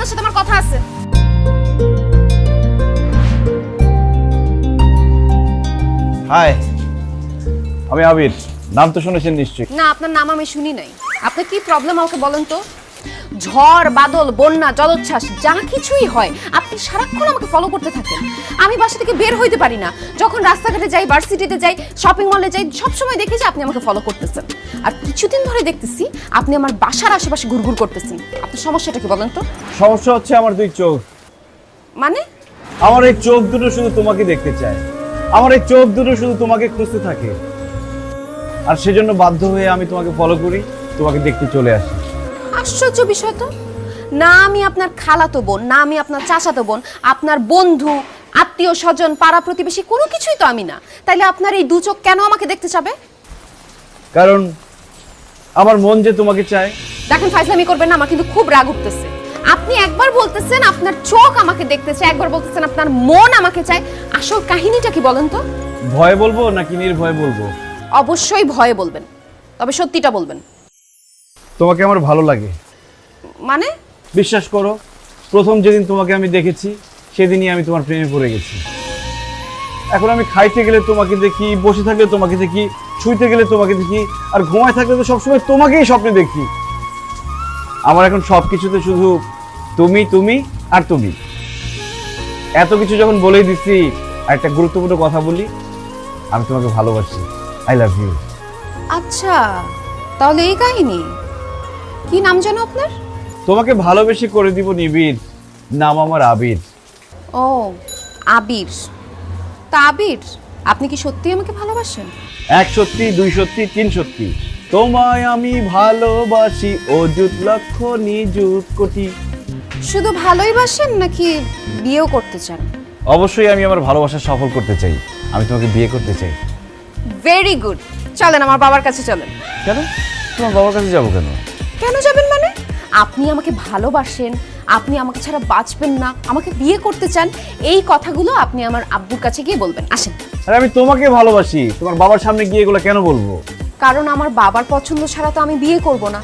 আপনার সাথে আমার কথা আছে। হাই, আমি আবির। নাম তো শুনেছেন নিশ্চয়ই। না, আপনার নাম আমি শুনি নাই। আপনার কি প্রবলেম আমাকে বলেন তো? ঝড় বাদল বন্যা জলোচ্ছ্বাস যা কিছুই হয় আপনি সারাক্ষণ আমাকে ফলো করতে থাকেন। আমি বাসা থেকে বের হইতে পারি না। যখন রাস্তাঘাটে যাই, ভার্সিটিতে যাই, শপিং মলে যাই, সবসময় দেখি যে আপনি আমাকে ফলো করতেছেন। আর কিছুদিন ধরে দেখতেছি আপনি আমার বাসার আশেপাশে ঘুরঘুর করতেছেন। আপনার সমস্যাটা কি বলেন তো? সমস্যা হচ্ছে আমার দুই চোখ। মানে? আমার এই চোখ দুটো শুধু তোমাকে দেখতে চায়, আমার এই চোখ দুটো শুধু তোমাকে খুঁজতে থাকে। আর সেজন্য বাধ্য হয়ে আমি তোমাকে ফলো করি, তোমাকে দেখতে চলে আসি। আশ্চর্য বিষয় তো। না আমি আপনার খালাতো বোন, না আমি আপনার চাচাতো বোন, আপনার বন্ধু, আত্মীয় স্বজন, পাড়া প্রতিবেশী কোনো কিছুই তো আমি না। তাইলে আপনার এই দু চোখ কেন আমাকে দেখতে চাবে? কারণ আমার মন যে তোমাকে চায়। দেখেন, ফাইজলামি করবেন না, আমার কিন্তু খুব রাগ উঠতেছে। আপনি একবার বলতেছেন আপনার চোখ আমাকে দেখতে চায়, একবার বলতেছেন আপনার মন আমাকে চায়। আসল কাহিনীটা কি বলেন তো? ভয়ে বলবো নাকি নির্ভয়ে বলবো? অবশ্যই ভয়ে বলবেন, তবে সত্যিটা বলবেন। তোমাকে আমার ভালো লাগে। মানে? বিশ্বাস করো, প্রথম যেদিন তোমাকে আমি দেখেছি সেদিনই আমি তোমার প্রেমে পড়ে গেছি। এখন আমি খাইতে গেলে তোমাকে দেখি, বসে থাকলে তোমাকে দেখি, শুইতে গেলে তোমাকে দেখি, আর ঘুমায় থাকলে তো সবসময় তোমাকেই স্বপ্নে দেখি। আমার এখন সবকিছুতে শুধু তুমি তুমি আর তুমি। এত কিছু যখন বলেই দিচ্ছি, আর একটা গুরুত্বপূর্ণ কথা বলি, আমি তোমাকে ভালোবাসি। I love you. আচ্ছা, তাহলে এই কাহিনী। কি নাম জানো আপনার? তোমাকে ভালোবেসে করে দিব নিবিড়, নাম আমার আবির। ও, আবির। তা আবির, আপনি কি সত্যি আমাকে ভালোবাসেন? এক সত্যি, দুই সত্যি, তিন সত্যি। তোমায় আমি ভালোবাসি অযুত লক্ষ নিযুত কোটি। শুধু ভালোই বাসেন নাকি বিয়েও করতে চান? অবশ্যই আমি আমার ভালোবাসা সফল করতে চাই। আমি তোমাকে বিয়ে করতে চাই। Very good. চলেন আমার বাবার কাছে চলেন। কেন? তোমার বাবার কাছে যাবো কেন? কেন যাবেন মানে? আপনি আমাকে ভালোবাসেন, আপনি আমাকে ছাড়া বাঁচবেন না, আমাকে বিয়ে করতে চান, এই কথাগুলো আপনি আমার আব্বুর কাছে গিয়ে বলবেন। আসেন। আরে আমি তোমাকে ভালোবাসি, তোমার বাবার সামনে গিয়ে এগুলো কেন বলবো? কারণ আমার বাবার পছন্দ ছাড়া তো আমি বিয়ে করব না।